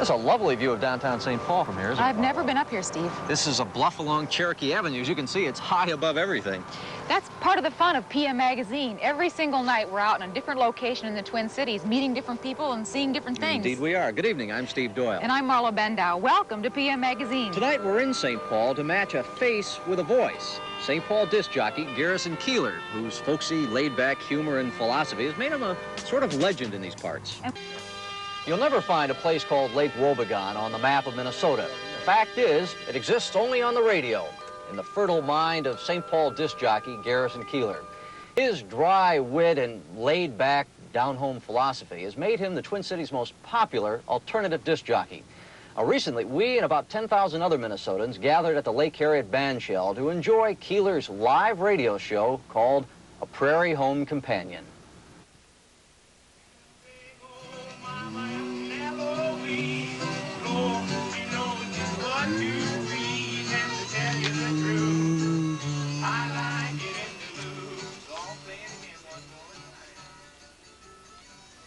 That's a lovely view of downtown St. Paul from here, isn't it? I've never been up here, Steve. This is a bluff along Cherokee Avenue. As you can see, it's high above everything. That's part of the fun of PM Magazine. Every single night we're out in a different location in the Twin Cities, meeting different people and seeing different things. Indeed we are. Good evening. I'm Steve Doyle. And I'm Marla Bendow. Welcome to PM Magazine. Tonight we're in St. Paul to match a face with a voice. St. Paul disc jockey Garrison Keillor, whose folksy, laid-back humor and philosophy has made him a sort of legend in these parts. You'll never find a place called Lake Wobegon on the map of Minnesota. The fact is, it exists only on the radio, in the fertile mind of St. Paul disc jockey Garrison Keillor. His dry wit and laid-back, down-home philosophy has made him the Twin Cities' most popular alternative disc jockey. Recently, we and about 10,000 other Minnesotans gathered at the Lake Harriet Bandshell to enjoy Keillor's live radio show called A Prairie Home Companion.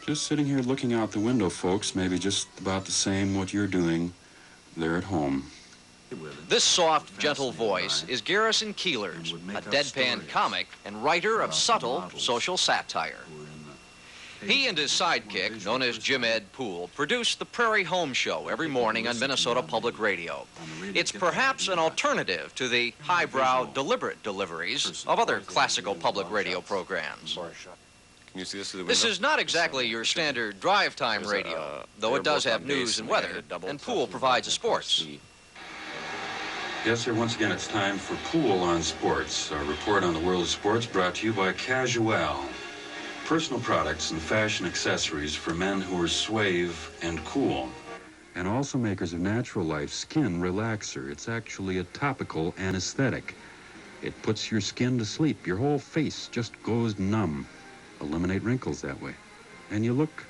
Just sitting here looking out the window, folks, maybe just about the same what you're doing there at home. This soft, gentle voice is Garrison Keillor's, a deadpan comic and writer of subtle social satire. He and his sidekick, known as Jim Ed Poole, produce the Prairie Home Show every morning on Minnesota Public Radio. It's perhaps an alternative to the highbrow, deliberate deliveries of other classical public radio programs. Can you see this through the window? This is not exactly your standard drive time radio, though it does have news and weather, and Poole provides the sports. Yes, sir, once again, it's time for Poole on Sports. Our report on the world of sports brought to you by Casual. Personal products and fashion accessories for men who are suave and cool. And also makers of Natural Life Skin Relaxer. It's actually a topical anesthetic. It puts your skin to sleep. Your whole face just goes numb. Eliminate wrinkles that way. And you look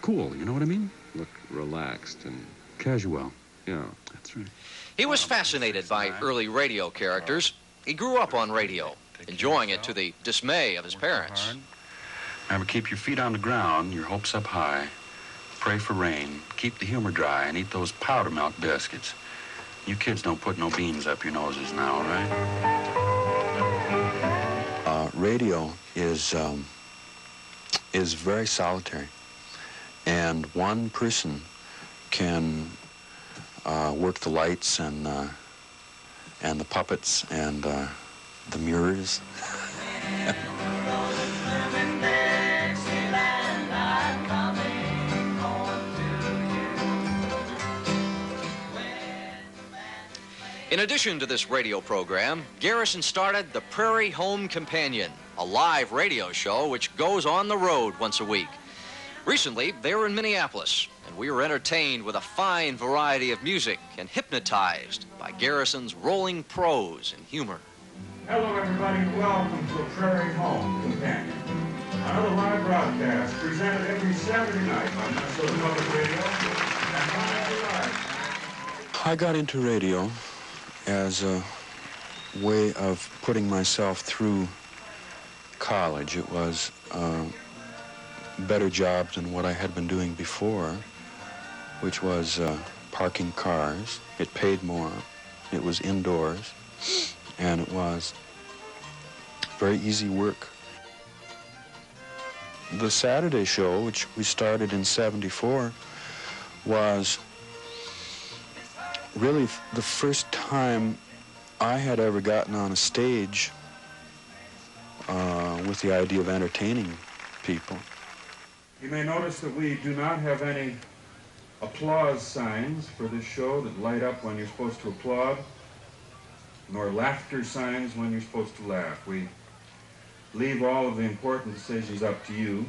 cool, you know what I mean? Look relaxed and Casual. yeah. That's right. He was fascinated by early radio characters. He grew up on radio, enjoying it to the dismay of his parents. Remember, keep your feet on the ground, your hopes up high. Pray for rain. Keep the humor dry and eat those powder milk biscuits. You kids don't put no beans up your noses now, right? Radio is very solitary, and one person can work the lights and the puppets and the mirrors. In addition to this radio program, Garrison started the Prairie Home Companion, a live radio show which goes on the road once a week. Recently, they were in Minneapolis, and we were entertained with a fine variety of music and hypnotized by Garrison's rolling prose and humor. Hello, everybody, and welcome to A Prairie Home Companion, another live broadcast presented every Saturday night on Minnesota Public Radio and Monday Live. I got into radio as a way of putting myself through college. It was a better job than what I had been doing before, which was parking cars. It paid more. It was indoors, and it was very easy work. The Saturday show, which we started in '74, was really the first time I had ever gotten on a stage with the idea of entertaining people. You may notice that we do not have any applause signs for this show that light up when you're supposed to applaud, nor laughter signs when you're supposed to laugh. We leave all of the important decisions up to you.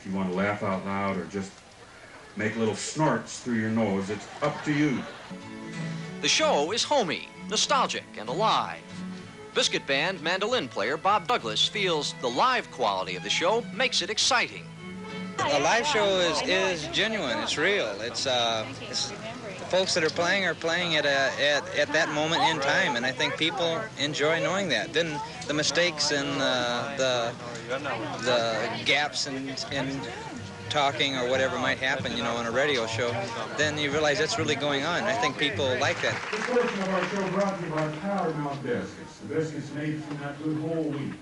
If you want to laugh out loud or just make little snorts through your nose, it's up to you. The show is homey, nostalgic, and alive. Biscuit Band mandolin player Bob Douglas feels the live quality of the show makes it exciting. A live show is genuine. It's real. It's the folks that are playing it at that moment in time, and I think people enjoy knowing that. Then the mistakes and the gaps in talking or whatever might happen, you know, on a radio show, then you realize that's really going on. I think people like that. This portion of our show brought to you by Powder Milk Biscuits. The biscuits made from that good whole wheat,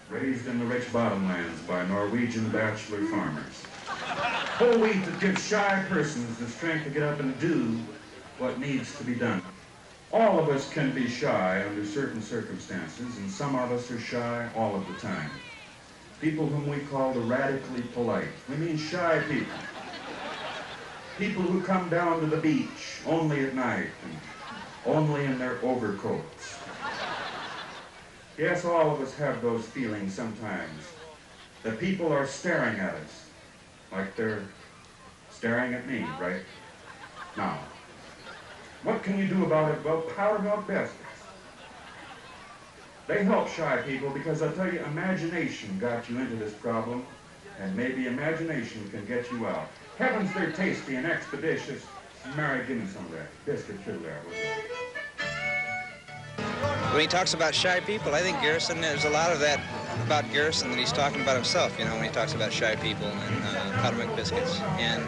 raised in the rich bottomlands by Norwegian bachelor farmers. Whole wheat that gives shy persons the strength to get up and do what needs to be done. All of us can be shy under certain circumstances, and some of us are shy all of the time. People whom we call the radically polite. We mean shy people. People who come down to the beach only at night and only in their overcoats. Yes, all of us have those feelings sometimes, that people are staring at us like they're staring at me right now. What can you do about it? Well, Powder Milk Biscuits. They help shy people because I tell you, imagination got you into this problem, and maybe imagination can get you out. Heavens, they're tasty and expeditious. Mary, give me some of that biscuit too there, will you? When he talks about shy people, I think Garrison, there's a lot of that about Garrison that he's talking about himself, you know, when he talks about shy people and Powder Milk Biscuits. And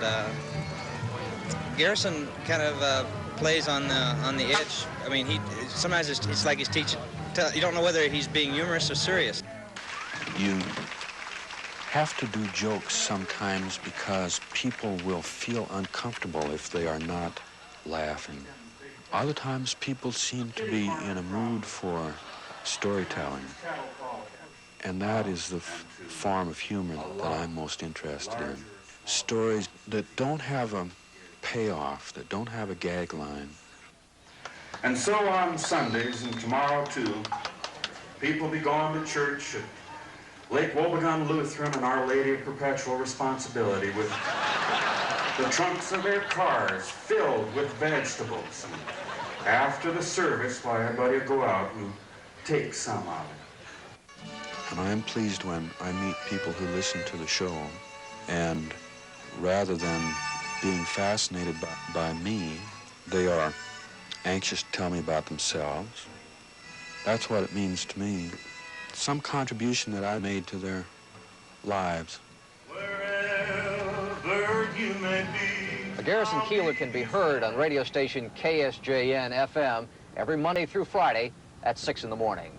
Garrison kind of plays on the edge. I mean, sometimes it's like he's teaching. You don't know whether he's being humorous or serious. You have to do jokes sometimes because people will feel uncomfortable if they are not laughing. Other times people seem to be in a mood for storytelling. And that is the form of humor that I'm most interested in. Stories that don't have a payoff, that don't have a gag line. And so on Sundays, and tomorrow too, people be going to church at Lake Wobegon Lutheran and Our Lady of Perpetual Responsibility with the trunks of their cars filled with vegetables. And after the service, why, everybody will go out and take some of it. And I am pleased when I meet people who listen to the show, and rather than being fascinated by me, they are anxious to tell me about themselves. That's what it means to me. Some contribution that I made to their lives. Wherever you may be. Garrison Keillor can be heard on radio station KSJN-FM every Monday through Friday at 6 in the morning.